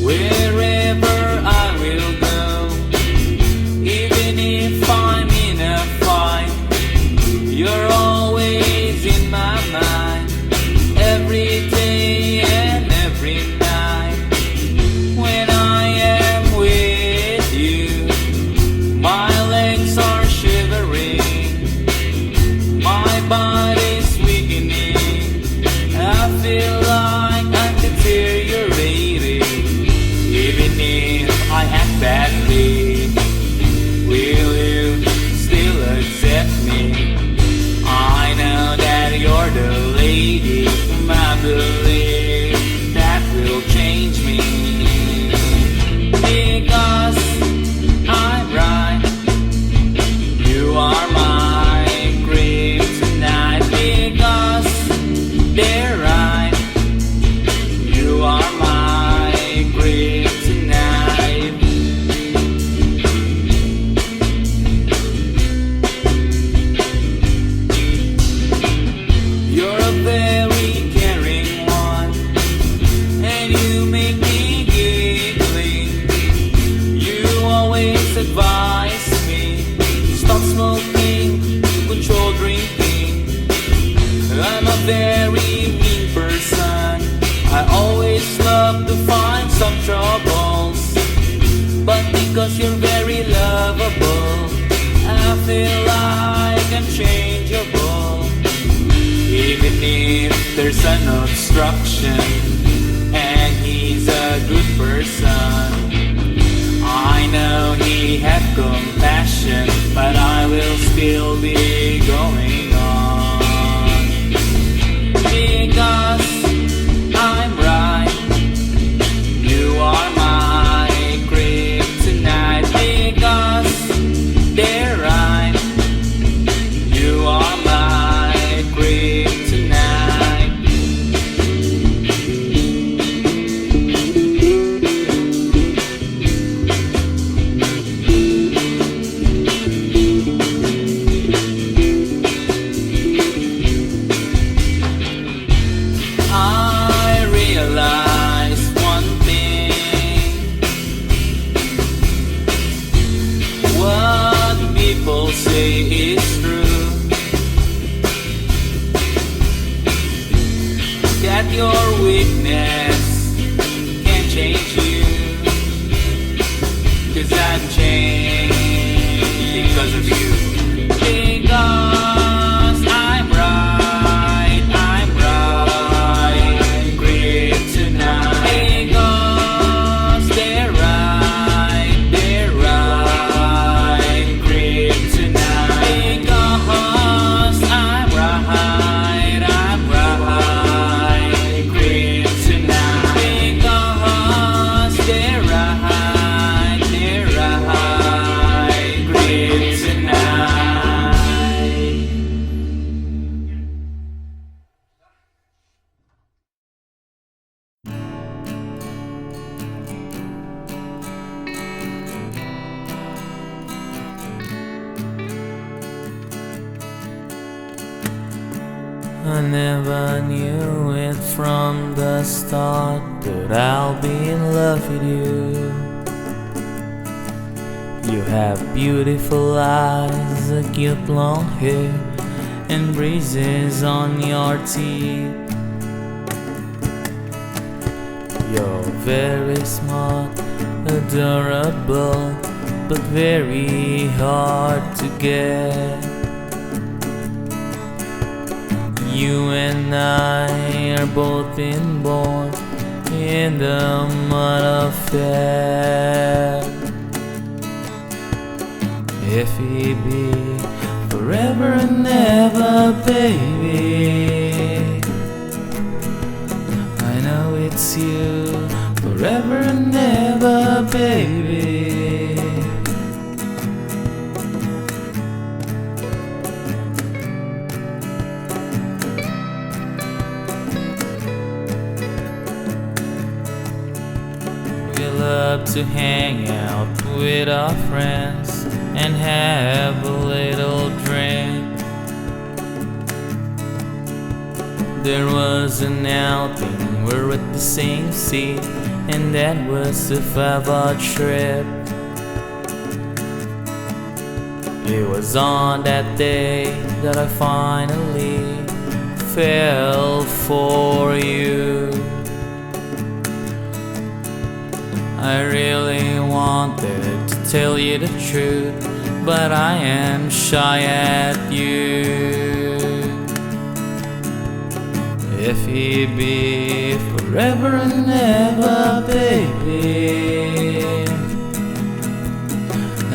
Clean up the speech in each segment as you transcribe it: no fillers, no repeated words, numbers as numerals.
Wherever I will go, even if I'm in a fight, you're always in my mind, every day and every night. When I am with you, my legs are shivering, my body's weakening, I feel like I'm deteriorating. Even if I act badly, will you still accept me? I know that you're the lady whom I believe that will change me. Because I'm right, you are my kryptonite. Because they're right, you are my kryptonite. You're a very caring one, and you make me giggling. You always advise me to stop smoking, control drinking. I'm a very mean person, I always love to find some troubles. But because you're very lovable, I feel like I'm changeable. Even if there's an obstruction and he's a good person, I know he had compassion, but I will still be going on. Because I'm right, you are my kryptonite. Because they're right, you are my kryptonite. I realize one thing, what people say is true, that your weakness can't change you. 'Cause I've changed because of you. Because I'm right, kryptonite. Because they're right, kryptonite. Because I'm right, kryptonite. Because they're right, kryptonite. I never knew it from the start that I'll be in love with you. You have beautiful eyes, a cute long hair, and breezes on your teeth. You're very smart, adorable, but very hard to get. You and I are both inborn in the mud of fear. If we be forever and ever, baby, I know it's you, forever and ever, baby. We love to hang out with our friends and have a little drink. There was an outing, we're at the same seat, and that was a 5-hour trip. It was on that day that I finally fell for you. I really wanted to tell you the truth, but I am shy at you. If he be forever and ever, baby,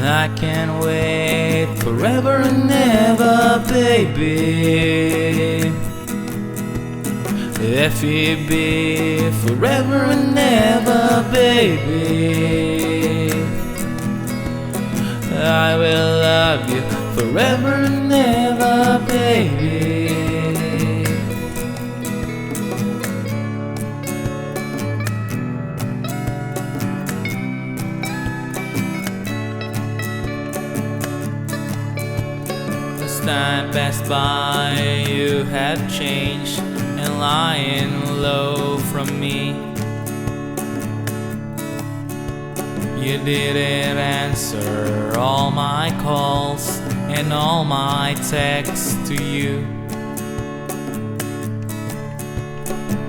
I can't wait forever and ever, baby. If he be forever and ever, baby, I will love you forever and ever, baby. As time passed by, you have changed and lying low from me. You didn't answer all my calls and all my texts to you,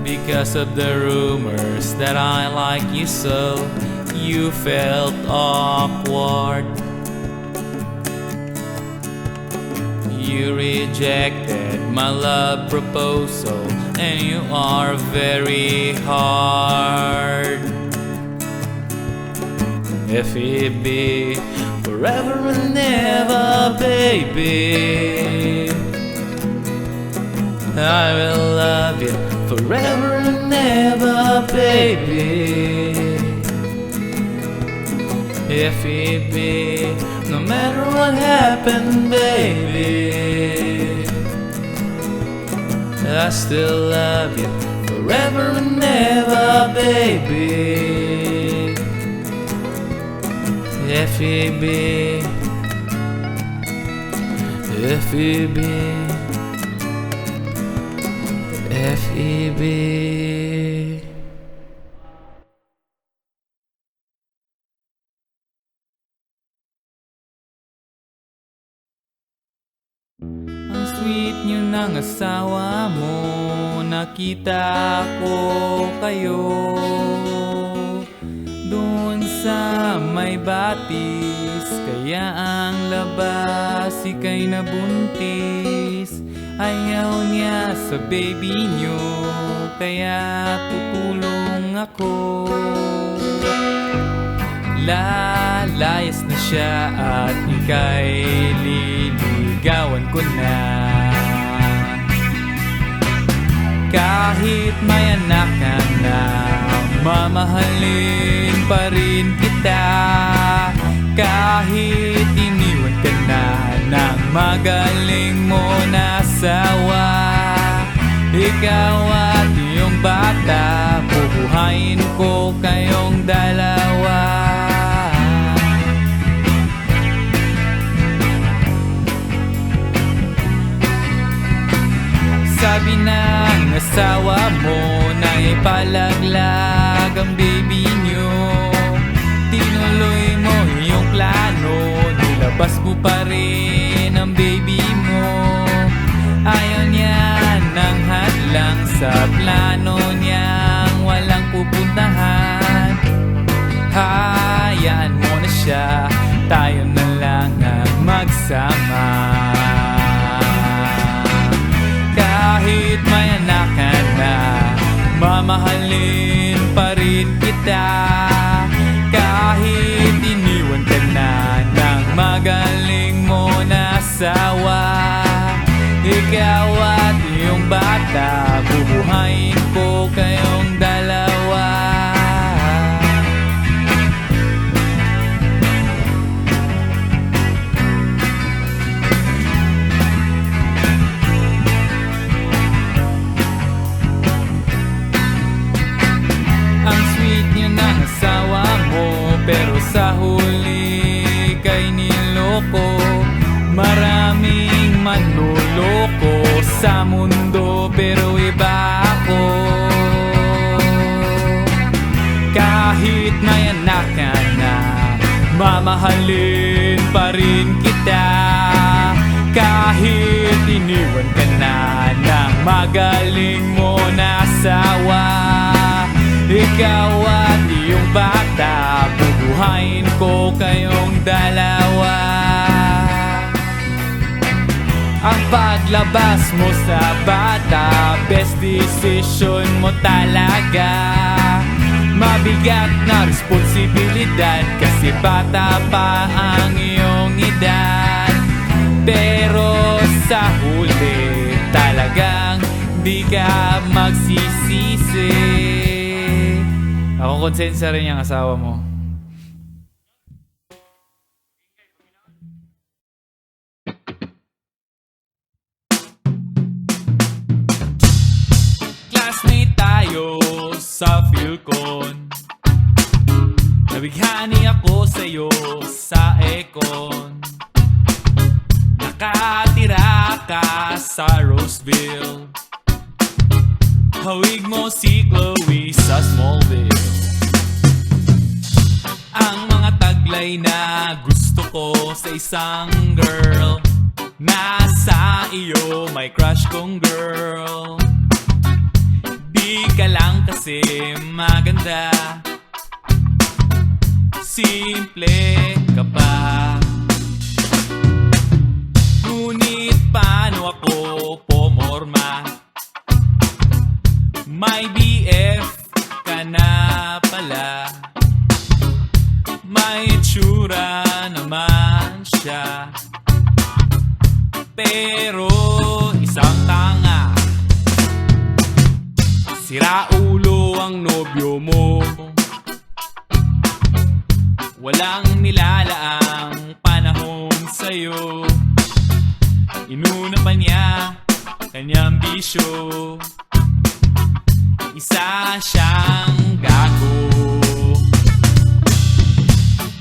because of the rumors that I like you so. You felt awkward. You rejected my love proposal, and you are very hard. If it be forever and ever, baby, I will love you forever and ever, baby. If it be, no matter what happened, baby, I still love you forever and ever, baby. If it be, if it be, if it be. Ang sweet niyo ng asawa mo, nakita ko kayo doon sa may batis, kaya ang labas ika'y nabuntis. Ayaw niya sa baby niyo, kaya tutulong ako. Lalayas na siya at ika'y liligawan ko na. Kahit may anak ka na, mamahalin pa rin kita. Kahit iniwan ka na ng magaling mo na asawa, ikaw at iyong bata, bubuhayin ko kayong dalawa. Sabi ng asawa mo na ipalaglag ang baby niyo, tinuloy mo iyong plano, nilabas mo pa rin ang baby mo. Ayaw niya ng hadlang sa plano niyang walang pupuntahan. Hayaan mo na siya, tayo na lang ang magsama. Kahit may anak ka na, mamahalin pa rin kita. Kahit iniwan ka na ng magaling mo na asawa, ikaw at iyong bata, bubuhayin ko kayong dalawa. Ang sweet niyo ng asawa mo, pero sa huli kay niloko. Maraming manloloko sa mundo, pero iba ako. Kahit may anak ka na, mamahalin pa rin kita. Kahit iniwan ka na ng magaling mo na asawa, ikaw at iyong bata, bubuhayin ko kayong dalawa. Ang paglabas mo sa bata, best decision mo talaga. Mabigat na responsibilidad kasi bata pa ang iyong edad. Pero sa huli talagang di ka magsisisi. Ako konsensya rin yung asawa mo. Classmate tayo sa Philcon, nabighani ako sa'yo sa Econ. Nakatira ka sa Roseville, hawig mo si Chloe sa Smallville. Ang mga taglay na gusto ko sa isang girl, nasa iyo may crush kong girl. Di ka lang kasi maganda, simple ka pa. Ngunit paano ako pumorma? May BF ka na pala, may itsura naman siya, pero isang tanga. Sira ulo ang nobyo mo, walang nilalaang panahon sa'yo. Inuna pa niya kanyang bisyo, isa siyang gago.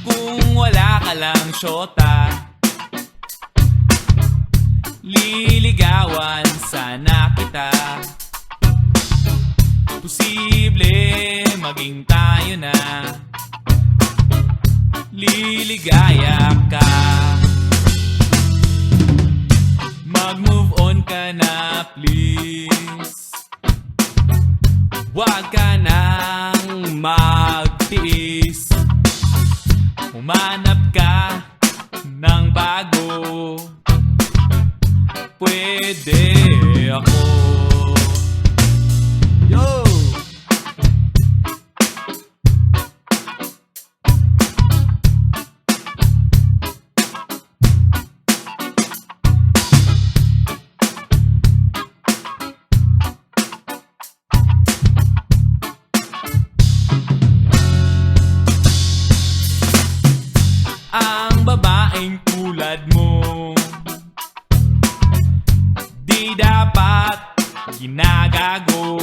Kung wala ka lang syota, liligawan sana kita. Posible maging tayo na, liligaya ka. Mag-move on ka na please, huwag ka nang magtiis. Humanap ka ng bago, pwede ako. Yo! Ang babaeng tulad mo, di dapat ginagago.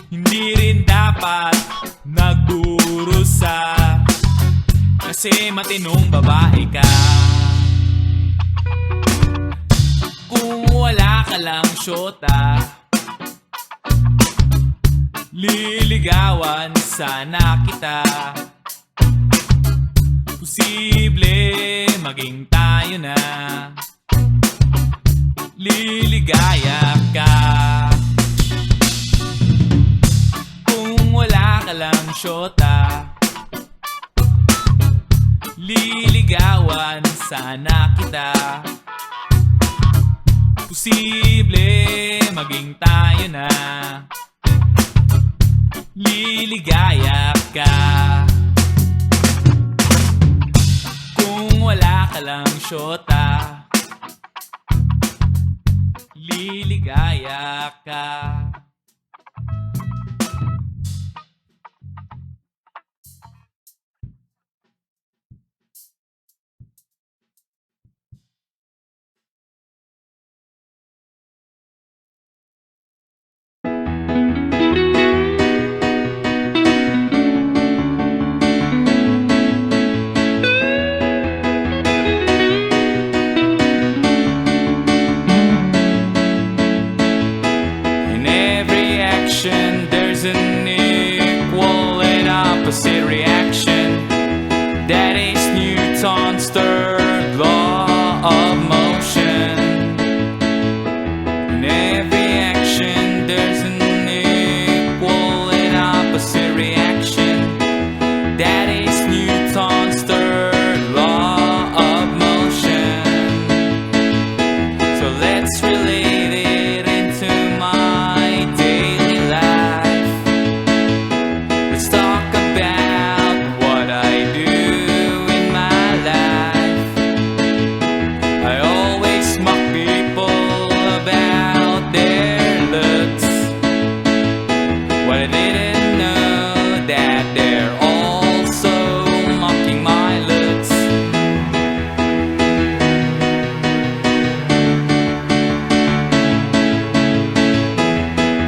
Hindi rin dapat nagdurusa, kasi matinong babae ka. Kung wala ka lang syota, liligawan sana kita. Posible maging tayo na, liligaya ka. Kung wala ka lang syota, liligawan sana kita. Posible maging tayo na, liligaya ka. Kung wala ka lang syota, liligaya ka. opposite reaction. That is Newton's third law of motion. In every action there's an equal and opposite reaction. That is Newton's third law of motion. So let's relate it into my daily life. Let's talk about what I do in my life. I always mock people about their looks. What I didn't know, that they're also mocking my looks.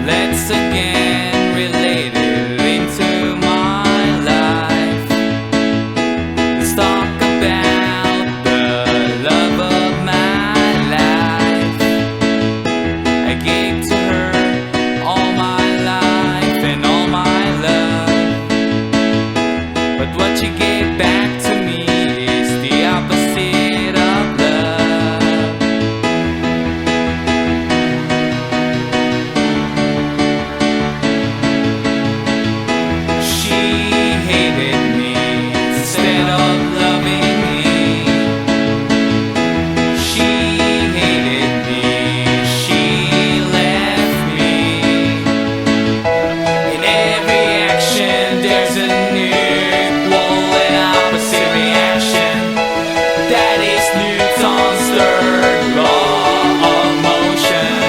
Let's again relate it into my life. Let's talk about the love of my life. I gave to her all my life and all my love, but what she gave back to me is the opposite of love. She hated me instead of loving me. She hated me, she left me. In every action there's an equal and opposite reaction. That is Newton's third law of motion.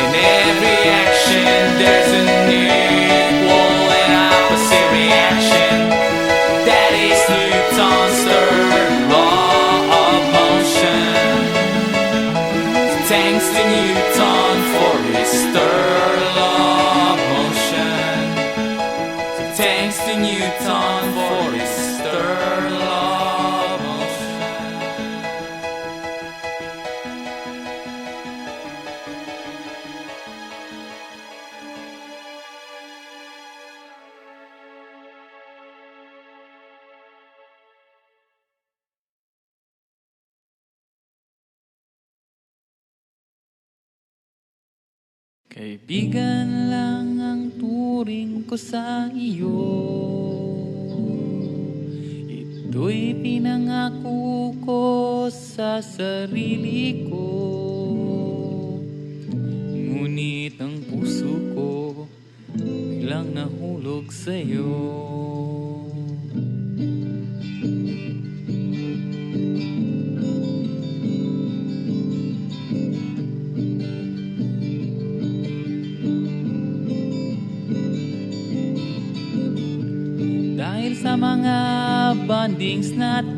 In every action there's an equal and opposite reaction. That is Newton's third law of motion. So thanks to Newton for his third law of motion. So thanks to Newton for his third law of motion. Kaibigan lang ang turing ko sa iyo. Ito'y pinangako ko sa sarili ko. Ngunit ang puso ko biglang nahulog sa'yo. Dahil sa mga bondings natin,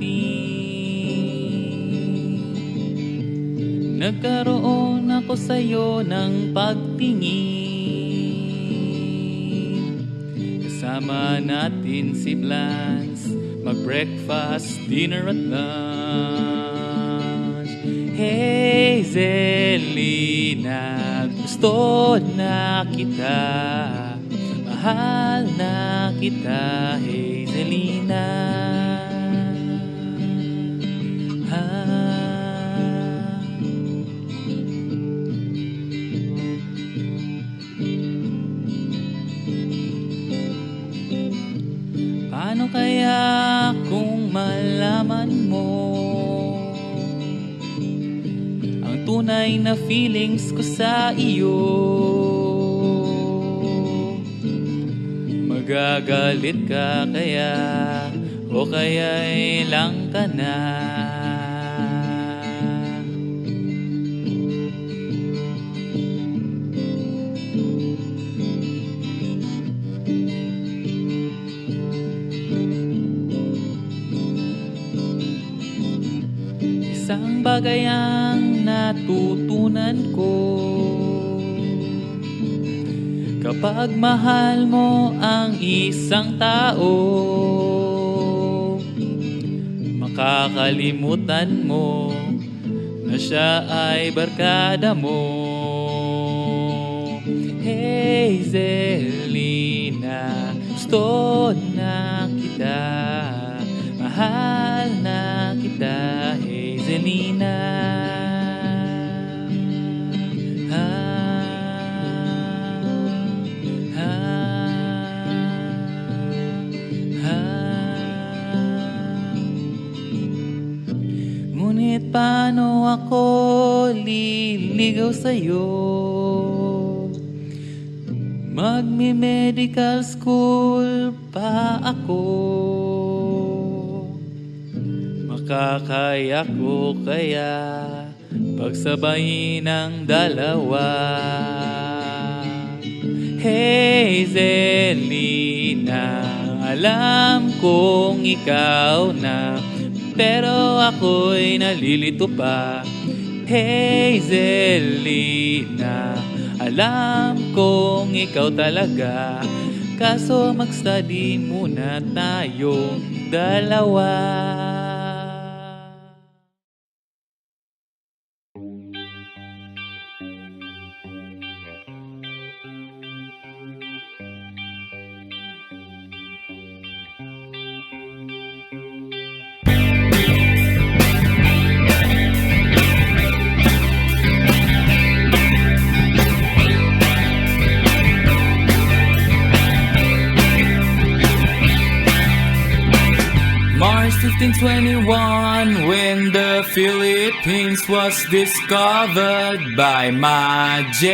nagkaroon ako sa'yo ng pagtingin. Kasama natin si Blanche, mag-breakfast, dinner at lunch. Hey Zelina, gusto na kita, mahal na kita, hey Zelina. Paano kaya kung malaman mo ang tunay na feelings ko sa iyo? Magagalit ka kaya o kaya'y lang ka na? Isang bagay ang natutunan ko, kapag mahal mo ang isang tao, makakalimutan mo na siya ay barkada mo. Hey Zelina, Gusto na kita, mahal na kita, Hazelina. Ngunit paano ako liligaw sa'yo? Magme-medical school pa ako. Makakaya ko kaya pagsabayin ang dalawa? Hazelina, alam kong ikaw na, pero ako'y nalilito pa. Hazelina, alam kong ikaw talaga, kaso mag-study muna tayong dalawa. March 1521, when the Philippines was discovered by Magellan.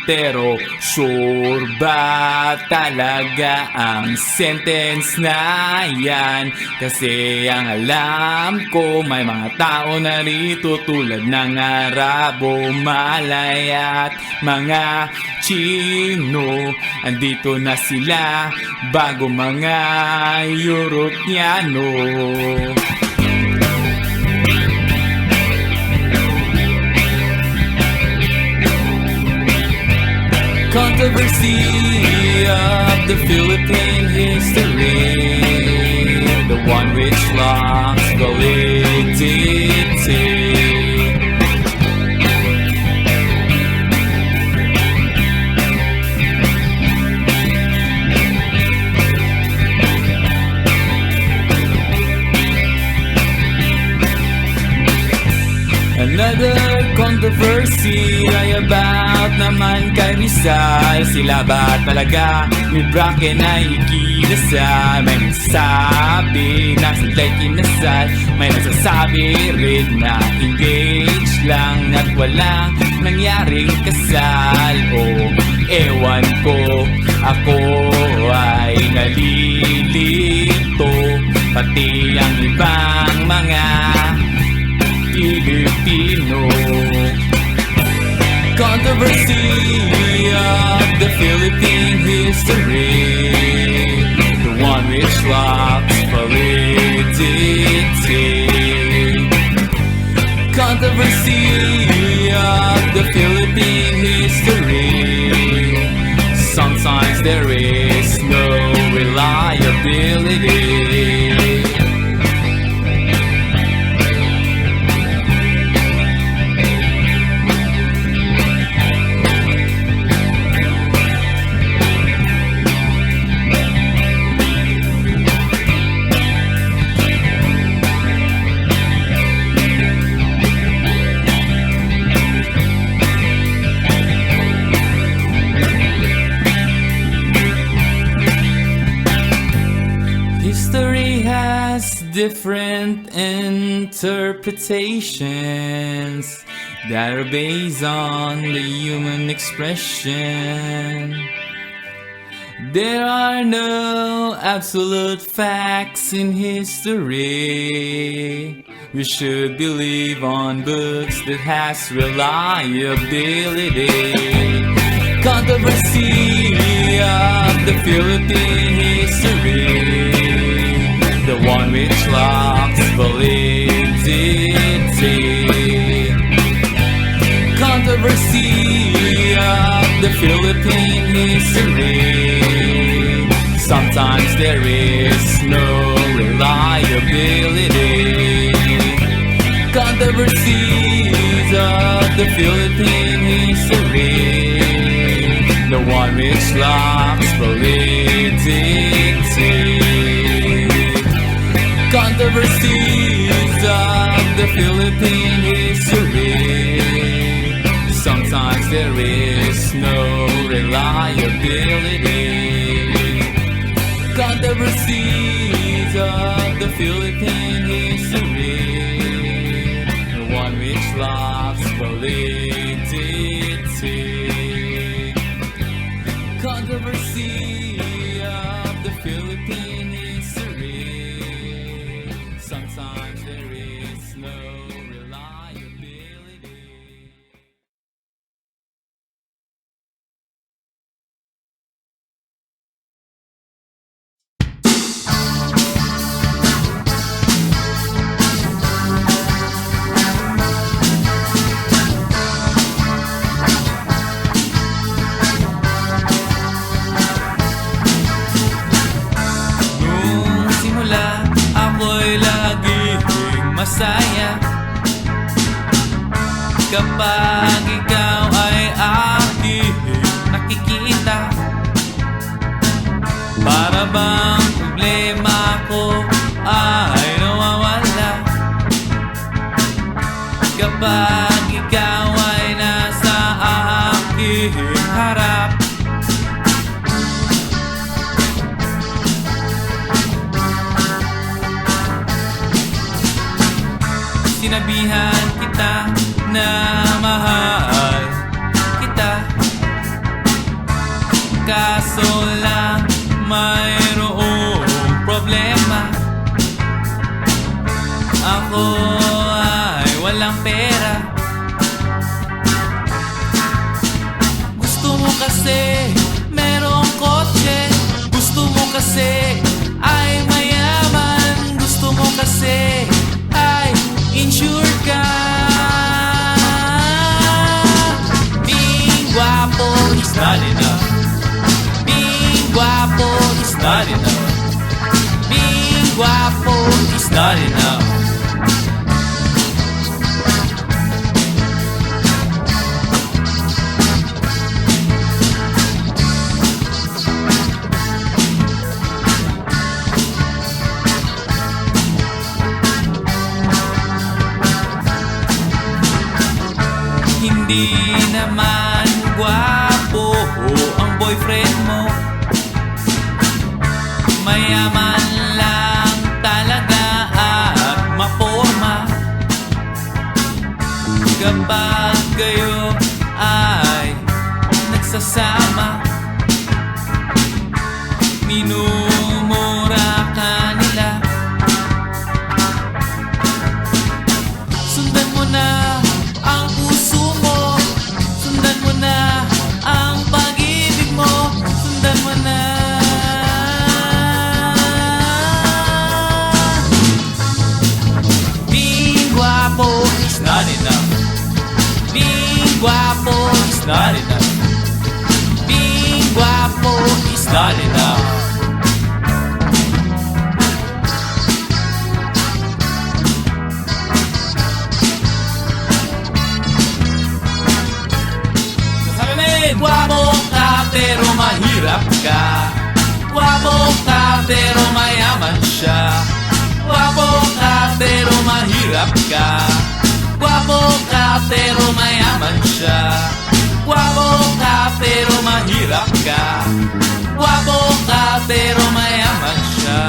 Pero sure ba talaga ang sentence na yan? Kasi ang alam ko, may mga tao na rito tulad ng Arabo, Malay at mga Chino. Andito na sila bago mga Europeano. Controversy of the Philippine history, the one which lacks validity. Another controversy ay about naman kay Rizal. Sila ba talaga ni Bracken ay ikinasal? May nagsasabi na sila'y kinasal, may nagsasabi rin na engaged lang at walang nangyaring kasal. O ewan ko, ako ay nalilito, pati ang ibang mga Filipino. Controversy of the Philippine history, the one which lacks validity. Controversy of the Philippine history, sometimes there is no reliability. History has different interpretations that are based on the human expression. There are no absolute facts in history. We should believe on books that has reliability. Controversy of the Philippine history, the one which lacks validity. Controversy of the Philippine history, sometimes there is no reliability. Controversies of the Philippine history, the one which lacks validity. reliability. Controversies of the Philippine history, the one which lacks validity. Controversy of the Philippine history. Sometimes there is no reliability. Nung simula, ako'y laging masaya kapag ikaw ay aking nakikita. Para bang problema ko ay nawawala kapag ikaw ay nasa aking harap. Sinabihan kita na mahal kita, kaso lang mayroong problema. Ako ay walang pera. Gusto mo kasi merong kotse, gusto mo kasi ay mayaman, gusto mo kasi ay insured ka. Being guapo is not enough. Being guapo is not enough. Being guapo is not enough. Hindi naman guwapo ang boyfriend mo, mayaman lang talaga at maporma. Kapag kayo ay nagsasama, minumura ka nila. Sundan mo na ang puso mo, sundan mo na ang pag-ibig mo, sundan mo na. Being guapo is not enough. Being guapo is not enough. Being guapo is not enough. Guwapo ka pero mahirap ka. Guwapo ka pero mayaman siya. Guwapo ka pero mahirap ka. Guwapo ka pero mayaman siya. Guwapo ka pero mahirap ka. Guwapo ka pero mayaman siya.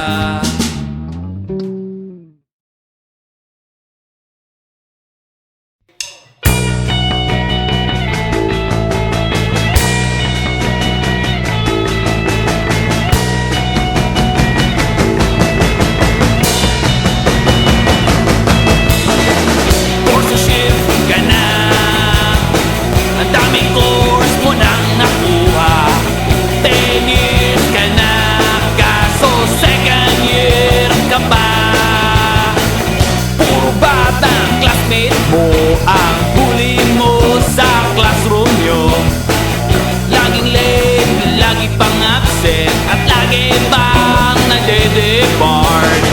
Ang huli mo sa classroom nyo, laging late, lagi pang absent, at lagi pang nade-depart.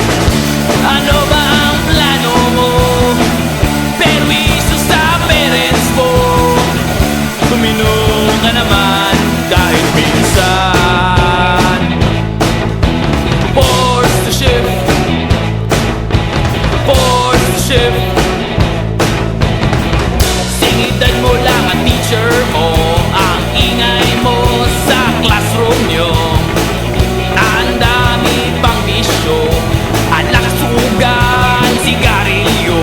Ano ba ang plano mo? Permiso sa parents mo, tuminong ka naman kahit minsan. Force to shift, force to shift. Singitan mo lang ang teacher mo, ang ingay mo sa classroom nyo. Ang dami pang bisyo, ang laksugan, sigarilyo.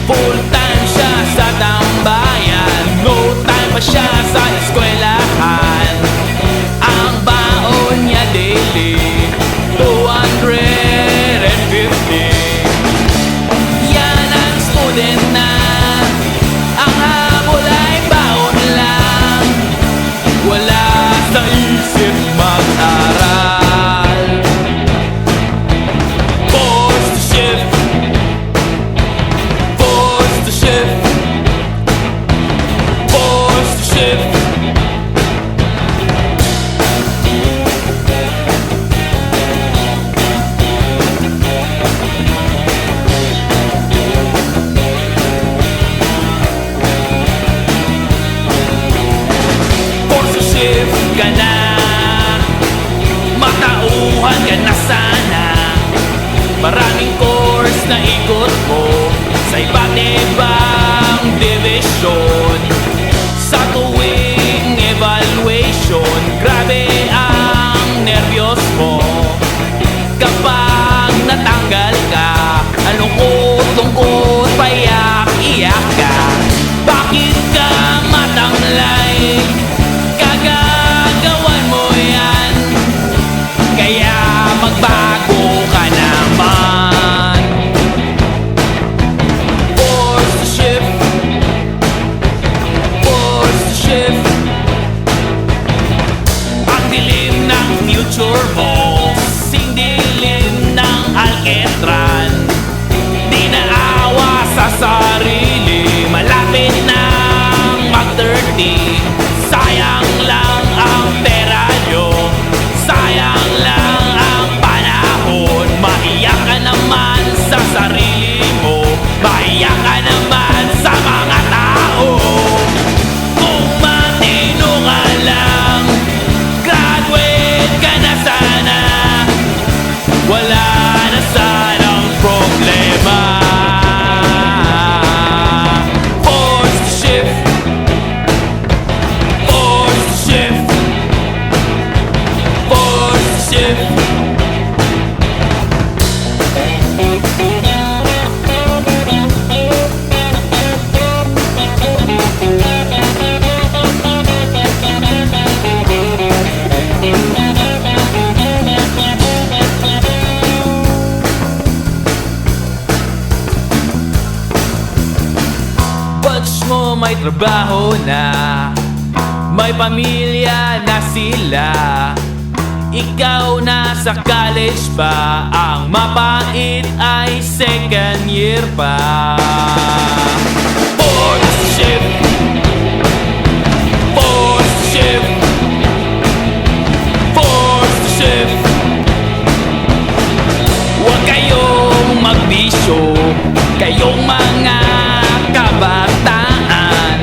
Full time siya sa tambayan, no time pa siya sa eskwelahan. Ang baon niya daily, 250. Yan ang student na ang habol ay baon lang. Wala sa isip mag-aral. Forced to shift, forced to shift, forced to shift. Forced to shift ka na, matauhan ka na sana. Maraming course na ikot mo sa iba't ibang division. Sa tuwing evaluation, grabe ang nervyos mo. Kapag natanggal ka, ang lungkot-lungkot, payak-iyak ka. Bakit ka matamlay? Kagagawan mo yan, kaya magbago ka naman. Forced to shift, forced to shift. Ang dilim ng future mo, sing dilim ng alketran. Di naawa sa sarili, malapit nang mag-30. Sayang lang ang pera nyo, sayang lang ang panahon. Maiyak ka naman sa sarili mo, maiyak ka naman sa mga tao. Kung matino ka lang, graduate ka na sana. Wala na sanang problema. Forced to shift, forced to shift, forced to shift. Batch mo may trabaho na, may pamilya na sila. Ikaw na sa college pa, ang mapait ay second year pa. Forced to shift, forced to shift, forced to shift. Huwag kayong magbisyo, kayong mga kabataan.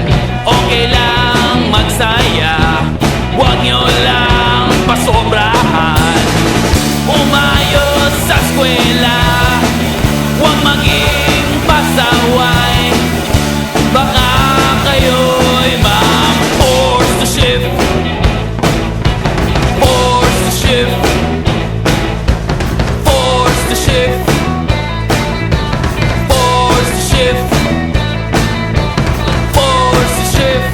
Okay lang magsaya, huwag nyo lang pasobrahan. Umayos sa eskwela, huwag maging pasaway. Baka kayo'y ma-forced to shift, forced to shift, forced to shift, forced to shift, forced to shift,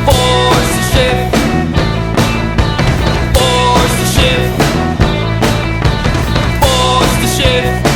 forced to shift, forced to shift, forced to shift.